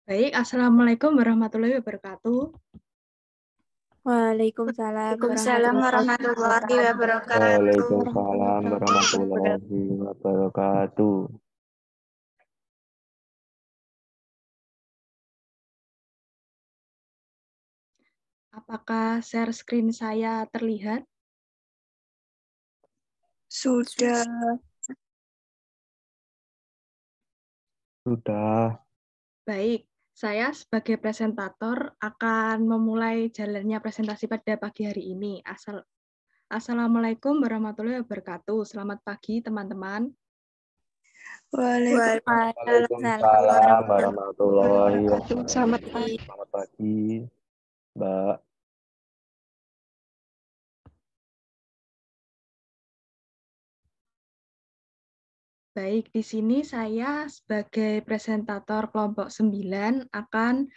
Baik, Assalamualaikum warahmatullahi wabarakatuh. Waalaikumsalam Waalaikumsalam warahmatullahi wabarakatuh. Waalaikumsalam warahmatullahi wabarakatuh. Apakah share screen saya terlihat? Sudah. Sudah. Baik, saya sebagai presentator akan memulai jalannya presentasi pada pagi hari ini. Assalamualaikum warahmatullahi wabarakatuh. Selamat pagi, teman-teman. Waalaikumsalam warahmatullahi wabarakatuh. Selamat pagi. Selamat pagi, Mbak. Baik, di sini saya sebagai presentator kelompok 9 akan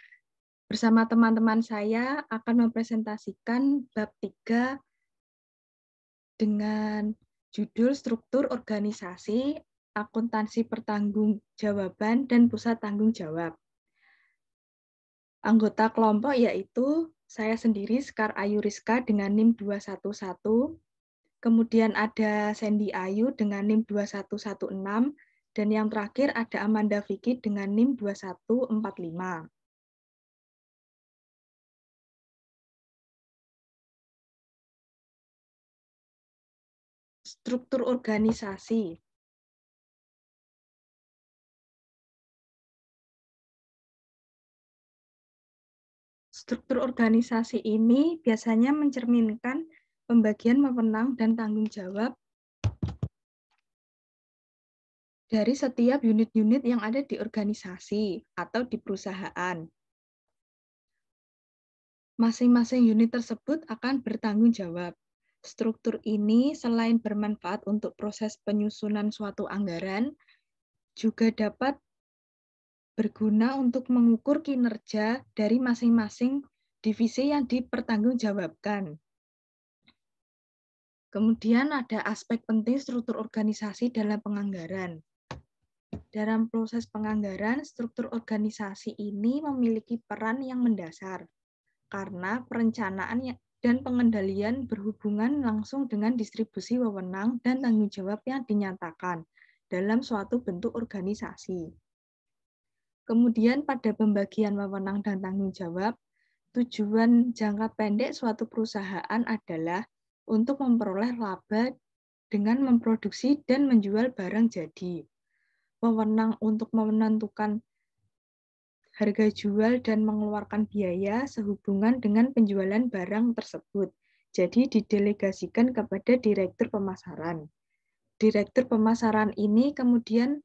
bersama teman-teman saya akan mempresentasikan bab 3 dengan judul struktur organisasi, akuntansi pertanggungjawaban, dan pusat tanggung jawab. Anggota kelompok yaitu saya sendiri, Sekar Ayu Rizka dengan NIM 211, kemudian ada Sandy Ayu dengan NIM 2116, dan yang terakhir ada Amanda Vicky dengan NIM 2145. Struktur organisasi. Struktur organisasi ini biasanya mencerminkan pembagian wewenang dan tanggung jawab dari setiap unit-unit yang ada di organisasi atau di perusahaan. Masing-masing unit tersebut akan bertanggung jawab. Struktur ini selain bermanfaat untuk proses penyusunan suatu anggaran, juga dapat berguna untuk mengukur kinerja dari masing-masing divisi yang dipertanggungjawabkan. Kemudian ada aspek penting struktur organisasi dalam penganggaran. Dalam proses penganggaran, struktur organisasi ini memiliki peran yang mendasar, karena perencanaan dan pengendalian berhubungan langsung dengan distribusi wewenang dan tanggung jawab yang dinyatakan dalam suatu bentuk organisasi. Kemudian pada pembagian wewenang dan tanggung jawab, tujuan jangka pendek suatu perusahaan adalah untuk memperoleh laba dengan memproduksi dan menjual barang jadi. Wewenang untuk menentukan harga jual dan mengeluarkan biaya sehubungan dengan penjualan barang tersebut. Jadi didelegasikan kepada direktur pemasaran. Direktur pemasaran ini kemudian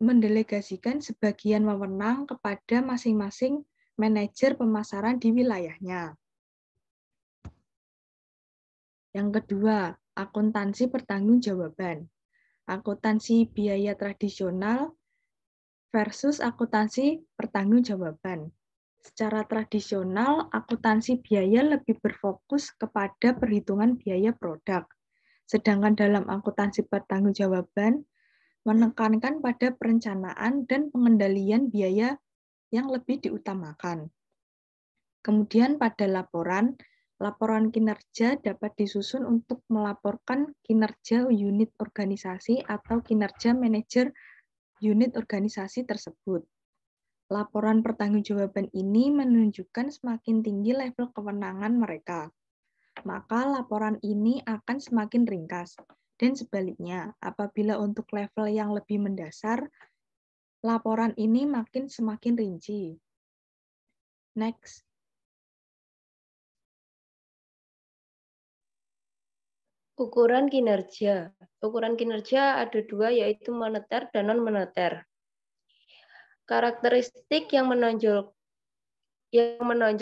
mendelegasikan sebagian wewenang kepada masing-masing manajer pemasaran di wilayahnya. Yang kedua, akuntansi pertanggungjawaban. Akuntansi biaya tradisional versus akuntansi pertanggungjawaban. Secara tradisional, akuntansi biaya lebih berfokus kepada perhitungan biaya produk. Sedangkan dalam akuntansi pertanggungjawaban, menekankan pada perencanaan dan pengendalian biaya yang lebih diutamakan. Kemudian pada laporan kinerja dapat disusun untuk melaporkan kinerja unit organisasi atau kinerja manajer unit organisasi tersebut. Laporan pertanggungjawaban ini menunjukkan semakin tinggi level kewenangan mereka. Maka laporan ini akan semakin ringkas. Dan sebaliknya, apabila untuk level yang lebih mendasar, laporan ini semakin rinci. Next. Ukuran kinerja. Ukuran kinerja ada dua, yaitu moneter dan non-moneter. Karakteristik yang menonjol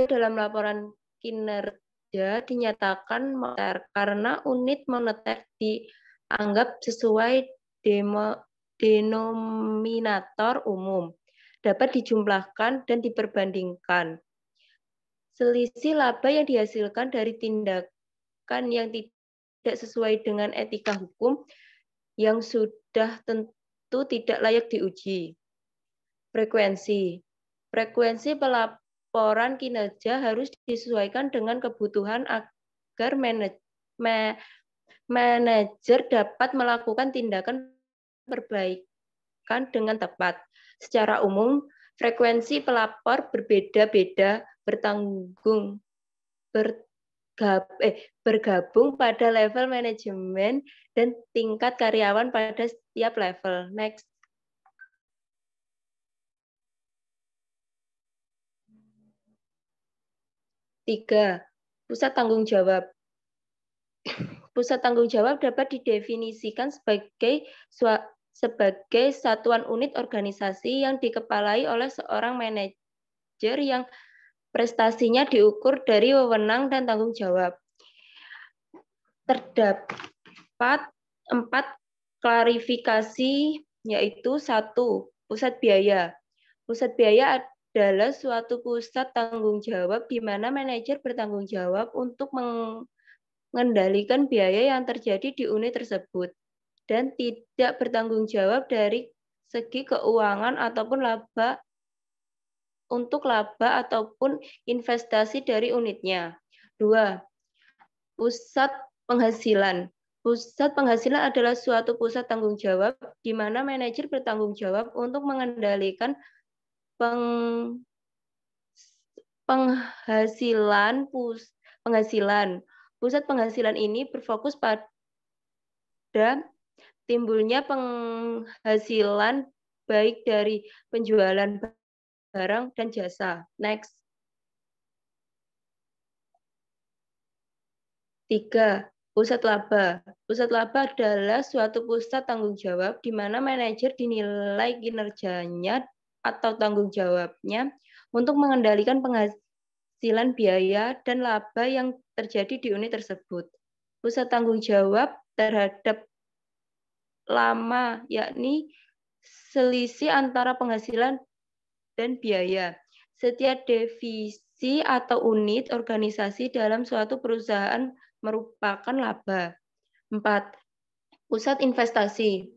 dalam laporan kinerja dinyatakan moneter karena unit moneter dianggap sesuai denominator umum, dapat dijumlahkan dan diperbandingkan. Selisih laba yang dihasilkan dari tindakan yang tidak sesuai dengan etika hukum yang sudah tentu tidak layak diuji. Frekuensi. Frekuensi pelaporan kinerja harus disesuaikan dengan kebutuhan agar manajer dapat melakukan tindakan perbaikan dengan tepat. Secara umum, frekuensi pelapor berbeda-beda bergabung pada level manajemen dan tingkat karyawan pada setiap level. Next. Tiga, pusat tanggung jawab. Pusat tanggung jawab dapat didefinisikan sebagai satuan unit organisasi yang dikepalai oleh seorang manajer yang prestasinya diukur dari wewenang dan tanggung jawab. Terdapat 4 klarifikasi, yaitu 1. Pusat biaya. Pusat biaya adalah suatu pusat tanggung jawab di mana manajer bertanggung jawab untuk mengendalikan biaya yang terjadi di unit tersebut dan tidak bertanggung jawab dari segi keuangan ataupun laba ataupun investasi dari unitnya. 2. Pusat penghasilan. Pusat penghasilan adalah suatu pusat tanggung jawab di mana manajer bertanggung jawab untuk mengendalikan penghasilan. Pusat penghasilan ini berfokus pada timbulnya penghasilan baik dari penjualan barang dan jasa. Next. 3. Pusat laba. Pusat laba adalah suatu pusat tanggung jawab di mana manajer dinilai kinerjanya atau tanggung jawabnya untuk mengendalikan penghasilan biaya dan laba yang terjadi di unit tersebut. Pusat tanggung jawab terhadap lama, yakni selisih antara penghasilan dan biaya. Setiap divisi atau unit organisasi dalam suatu perusahaan merupakan laba. 4. Pusat investasi.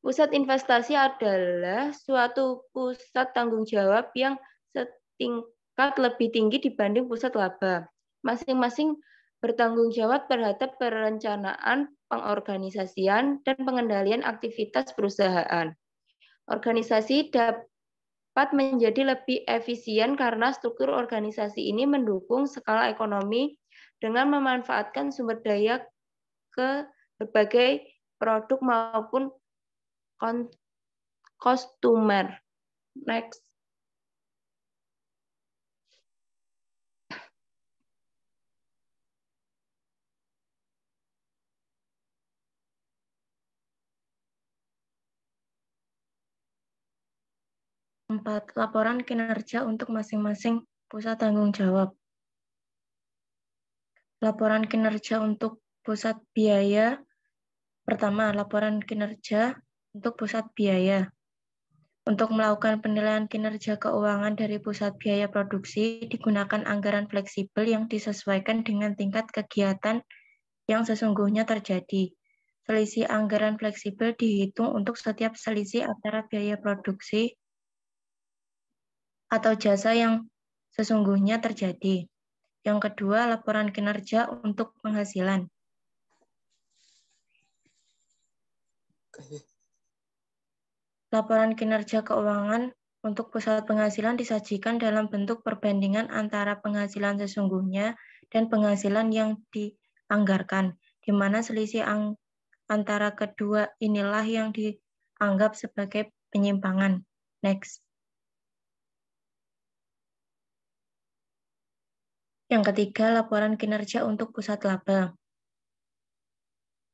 Pusat investasi adalah suatu pusat tanggung jawab yang setingkat lebih tinggi dibanding pusat laba. Masing-masing bertanggung jawab terhadap perencanaan, pengorganisasian, dan pengendalian aktivitas perusahaan. Organisasi dapat menjadi lebih efisien karena struktur organisasi ini mendukung skala ekonomi dengan memanfaatkan sumber daya ke berbagai produk maupun customer. Next. Empat, laporan kinerja untuk masing-masing pusat tanggung jawab. Laporan kinerja untuk pusat biaya. Pertama, laporan kinerja untuk pusat biaya. Untuk melakukan penilaian kinerja keuangan dari pusat biaya produksi, digunakan anggaran fleksibel yang disesuaikan dengan tingkat kegiatan yang sesungguhnya terjadi. Selisih anggaran fleksibel dihitung untuk setiap selisih antara biaya produksi atau jasa yang sesungguhnya terjadi. Yang kedua, laporan kinerja untuk penghasilan. Laporan kinerja keuangan untuk pusat penghasilan disajikan dalam bentuk perbandingan antara penghasilan sesungguhnya dan penghasilan yang dianggarkan, di mana selisih antara kedua inilah yang dianggap sebagai penyimpangan. Next. Yang ketiga, laporan kinerja untuk pusat laba.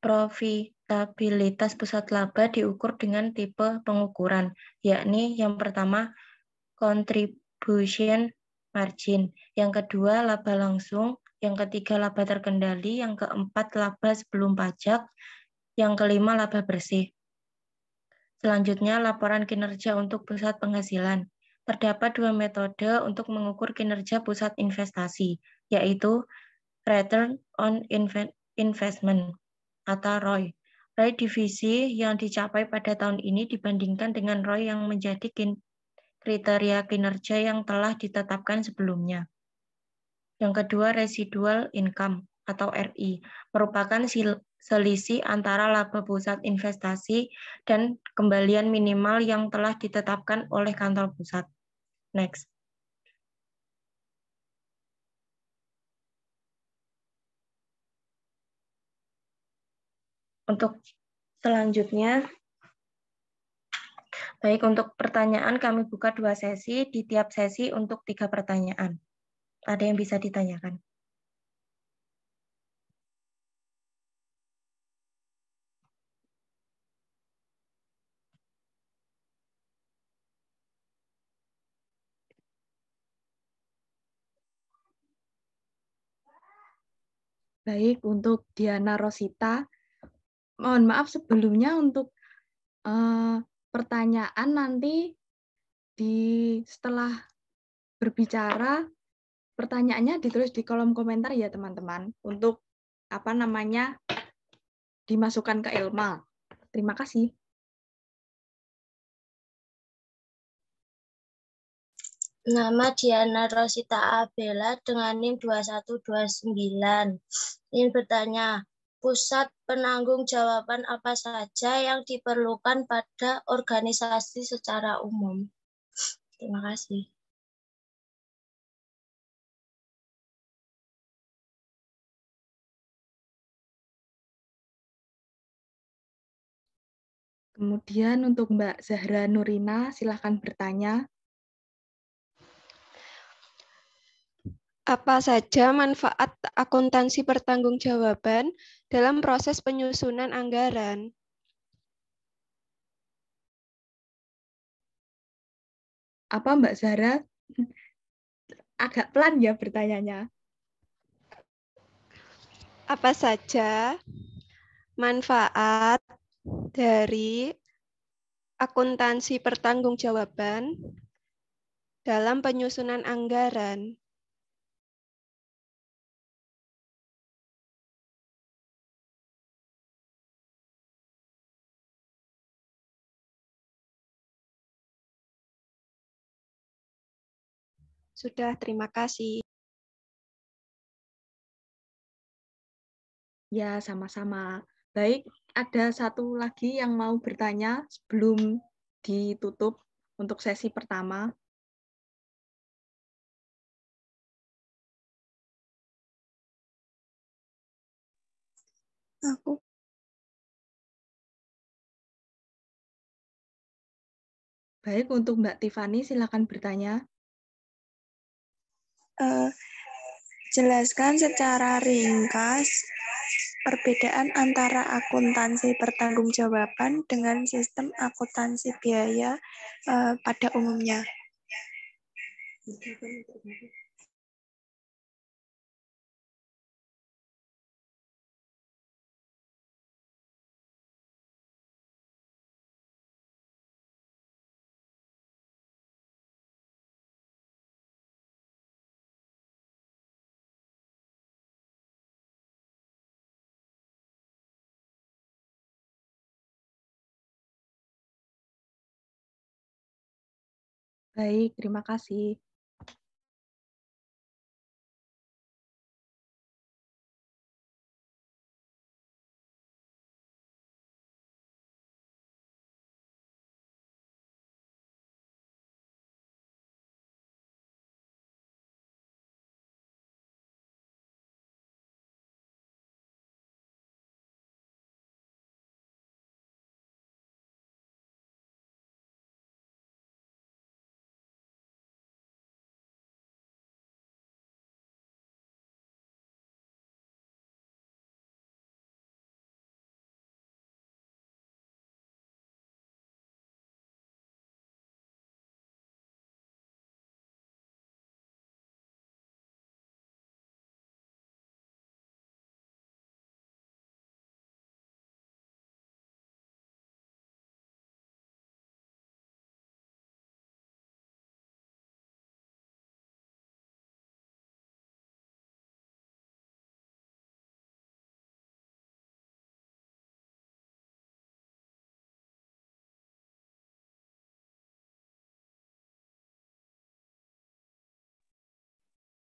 Profitabilitas pusat laba diukur dengan tipe pengukuran, yakni yang pertama, contribution margin, yang kedua, laba langsung, yang ketiga, laba terkendali, yang keempat, laba sebelum pajak, yang kelima, laba bersih. Selanjutnya, laporan kinerja untuk pusat penghasilan. Terdapat 2 metode untuk mengukur kinerja pusat investasi, yaitu Return on Investment atau ROI. ROI divisi yang dicapai pada tahun ini dibandingkan dengan ROI yang menjadi kriteria kinerja yang telah ditetapkan sebelumnya. Yang kedua, residual income atau RI, merupakan selisih antara laba pusat investasi dan kembalian minimal yang telah ditetapkan oleh kantor pusat. Next. Untuk selanjutnya, baik untuk pertanyaan kami buka 2 sesi, di tiap sesi untuk 3 pertanyaan. Ada yang bisa ditanyakan? Baik, untuk Diana Rosita, mohon maaf sebelumnya untuk pertanyaan nanti setelah berbicara, pertanyaannya ditulis di kolom komentar ya teman-teman, untuk dimasukkan ke Elma. Terima kasih. Nama Diana Rosita Abela dengan NIM 2129. Ingin bertanya, pusat penanggung-jawaban apa saja yang diperlukan pada organisasi secara umum? Terima kasih. Kemudian untuk Mbak Zahra Nurina, silahkan bertanya. Apa saja manfaat akuntansi pertanggungjawaban dalam proses penyusunan anggaran? Apa Mbak Zahra? Agak pelan ya bertanyanya. Apa saja manfaat dari akuntansi pertanggungjawaban dalam penyusunan anggaran? Sudah, terima kasih. Ya, sama-sama. Baik, ada satu lagi yang mau bertanya sebelum ditutup untuk sesi pertama. Aku. Baik, untuk Mbak Tiffany, silakan bertanya. Jelaskan secara ringkas perbedaan antara akuntansi pertanggungjawaban dengan sistem akuntansi biaya pada umumnya. Baik, terima kasih.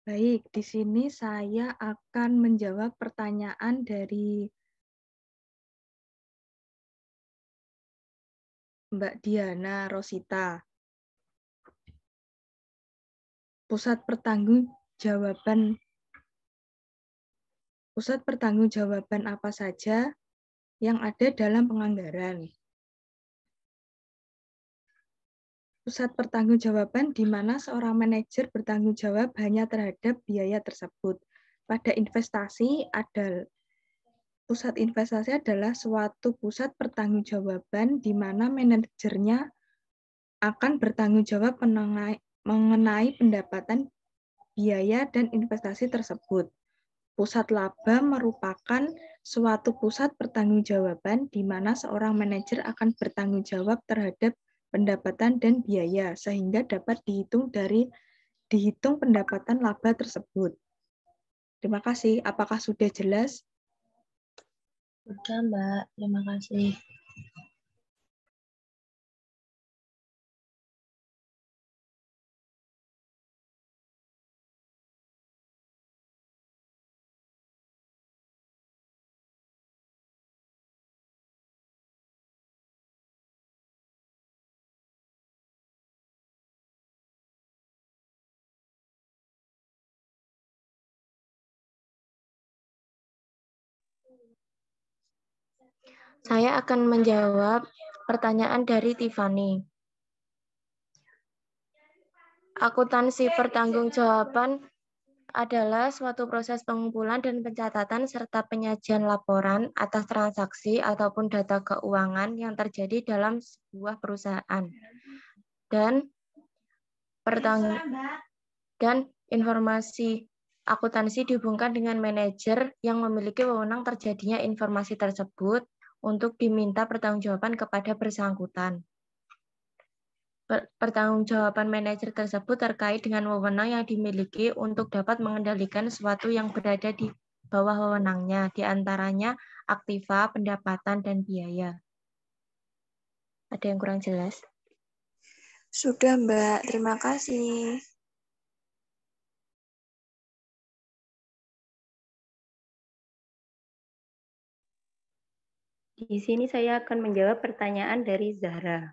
Baik, di sini saya akan menjawab pertanyaan dari Mbak Diana Rosita. Pusat pertanggungjawaban apa saja yang ada dalam penganggaran? Pusat pertanggungjawaban di mana seorang manajer bertanggung jawab hanya terhadap biaya tersebut. Pada investasi, pusat investasi adalah suatu pusat pertanggungjawaban di mana manajernya akan bertanggung jawab mengenai pendapatan biaya dan investasi tersebut. Pusat laba merupakan suatu pusat pertanggungjawaban di mana seorang manajer akan bertanggung jawab terhadap pendapatan dan biaya sehingga dapat dihitung pendapatan laba tersebut. Terima kasih. Apakah sudah jelas? Sudah, Mbak. Terima kasih. Saya akan menjawab pertanyaan dari Tiffany. Akuntansi pertanggungjawaban adalah suatu proses pengumpulan dan pencatatan serta penyajian laporan atas transaksi ataupun data keuangan yang terjadi dalam sebuah perusahaan. Dan informasi akuntansi dihubungkan dengan manajer yang memiliki wewenang terjadinya informasi tersebut untuk diminta pertanggungjawaban kepada bersangkutan. Pertanggungjawaban manajer tersebut terkait dengan wewenang yang dimiliki untuk dapat mengendalikan sesuatu yang berada di bawah wewenangnya, di antaranya aktiva, pendapatan, dan biaya. Ada yang kurang jelas? Sudah, Mbak. Terima kasih. Di sini saya akan menjawab pertanyaan dari Zahra.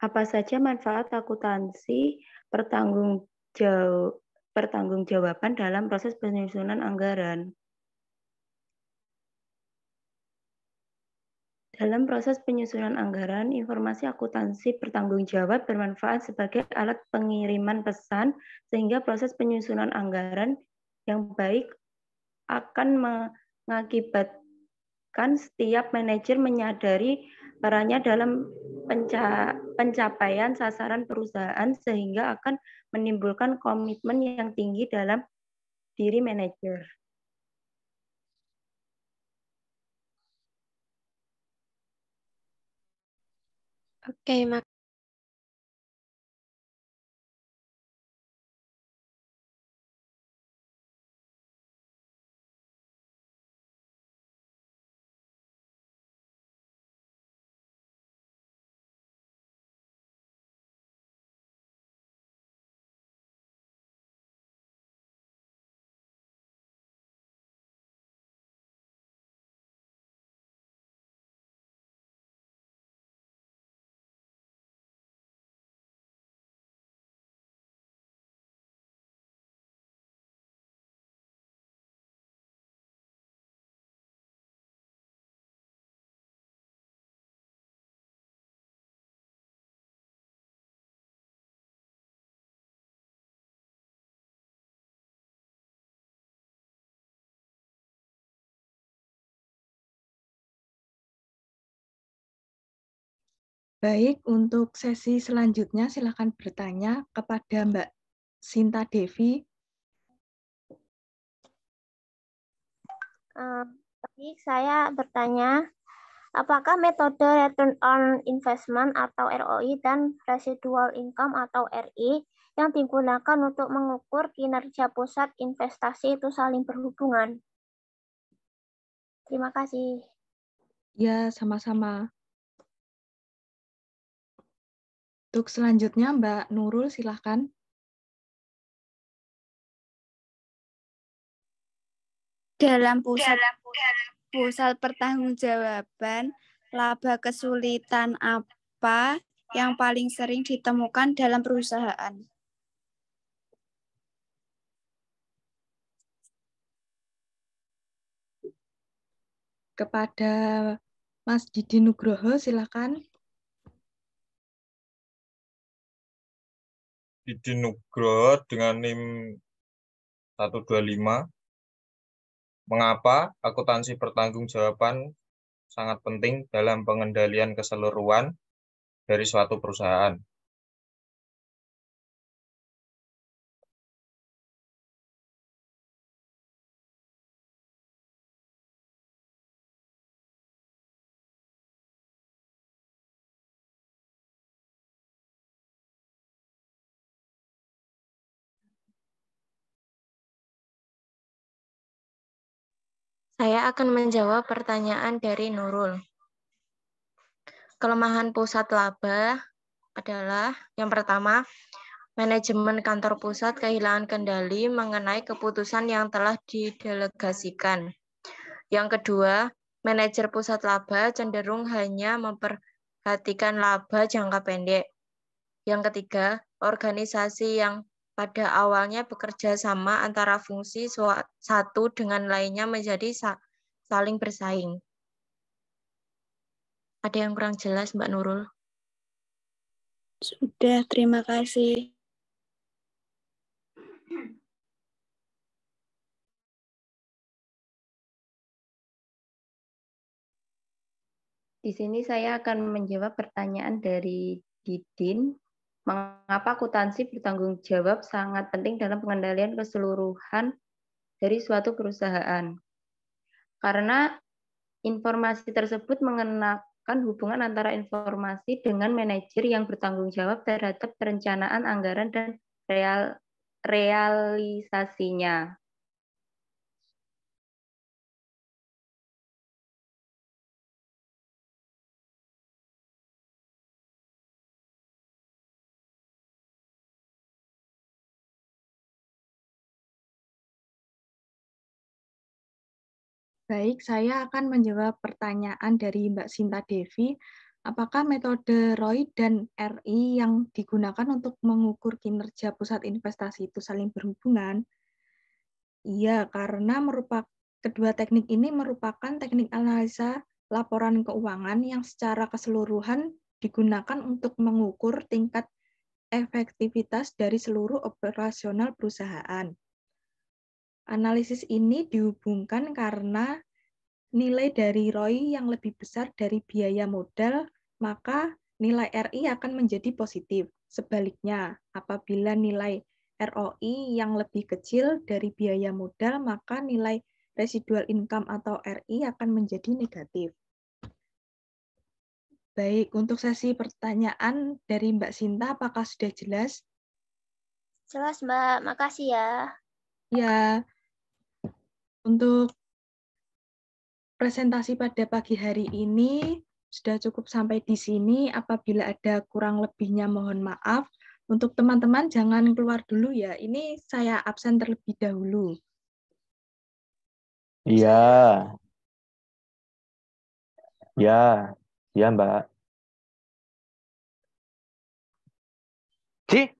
Apa saja manfaat akuntansi pertanggungjawaban dalam proses penyusunan anggaran? Dalam proses penyusunan anggaran, informasi akuntansi bertanggungjawab bermanfaat sebagai alat pengiriman pesan, sehingga proses penyusunan anggaran yang baik akan mengakibatkan setiap manajer menyadari perannya dalam pencapaian sasaran perusahaan, sehingga akan menimbulkan komitmen yang tinggi dalam diri manajer. Oke, Baik, untuk sesi selanjutnya silakan bertanya kepada Mbak Sinta Devi. Baik, saya bertanya, apakah metode Return on Investment atau ROI dan Residual Income atau RI yang digunakan untuk mengukur kinerja pusat investasi itu saling berhubungan? Terima kasih. Ya, sama-sama. Untuk selanjutnya, Mbak Nurul, silahkan. Dalam pusat pertanggungjawaban, laba kesulitan apa yang paling sering ditemukan dalam perusahaan? Kepada Mas Didi Nugroho, silakan. Didi Nugroho dengan NIM 125. Mengapa akuntansi pertanggungjawaban sangat penting dalam pengendalian keseluruhan dari suatu perusahaan? Saya akan menjawab pertanyaan dari Nurul. Kelemahan pusat laba adalah yang pertama, manajemen kantor pusat kehilangan kendali mengenai keputusan yang telah didelegasikan. Yang kedua, manajer pusat laba cenderung hanya memperhatikan laba jangka pendek. Yang ketiga, organisasi yang pada awalnya bekerja sama antara fungsi satu dengan lainnya menjadi saling bersaing. Ada yang kurang jelas, Mbak Nurul? Sudah, terima kasih. Di sini saya akan menjawab pertanyaan dari Didin. Mengapa akuntansi bertanggung jawab sangat penting dalam pengendalian keseluruhan dari suatu perusahaan? Karena informasi tersebut mengenakan hubungan antara informasi dengan manajer yang bertanggung jawab terhadap perencanaan anggaran dan realisasinya. Baik, saya akan menjawab pertanyaan dari Mbak Sinta Devi. Apakah metode ROI dan RI yang digunakan untuk mengukur kinerja pusat investasi itu saling berhubungan? Iya, karena kedua teknik ini merupakan teknik analisa laporan keuangan yang secara keseluruhan digunakan untuk mengukur tingkat efektivitas dari seluruh operasional perusahaan. Analisis ini dihubungkan karena nilai dari ROI yang lebih besar dari biaya modal, maka nilai RI akan menjadi positif. Sebaliknya, apabila nilai ROI yang lebih kecil dari biaya modal, maka nilai residual income atau RI akan menjadi negatif. Baik, untuk sesi pertanyaan dari Mbak Sinta, apakah sudah jelas? Jelas, Mbak. Makasih ya. Ya, untuk presentasi pada pagi hari ini sudah cukup sampai di sini. Apabila ada kurang lebihnya mohon maaf. Untuk teman-teman jangan keluar dulu ya. Ini saya absen terlebih dahulu. Iya. Ya, ya Mbak. Cih.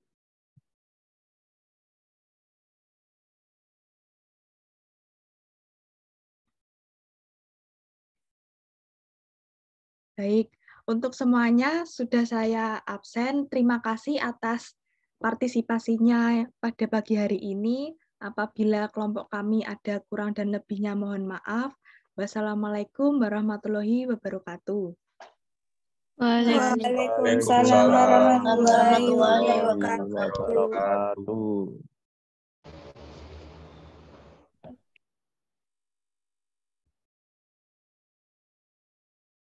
Baik, untuk semuanya sudah saya absen. Terima kasih atas partisipasinya pada pagi hari ini. Apabila kelompok kami ada kurang dan lebihnya mohon maaf. Wassalamualaikum warahmatullahi wabarakatuh. Waalaikumsalam warahmatullahi wabarakatuh. Wabarakatuh.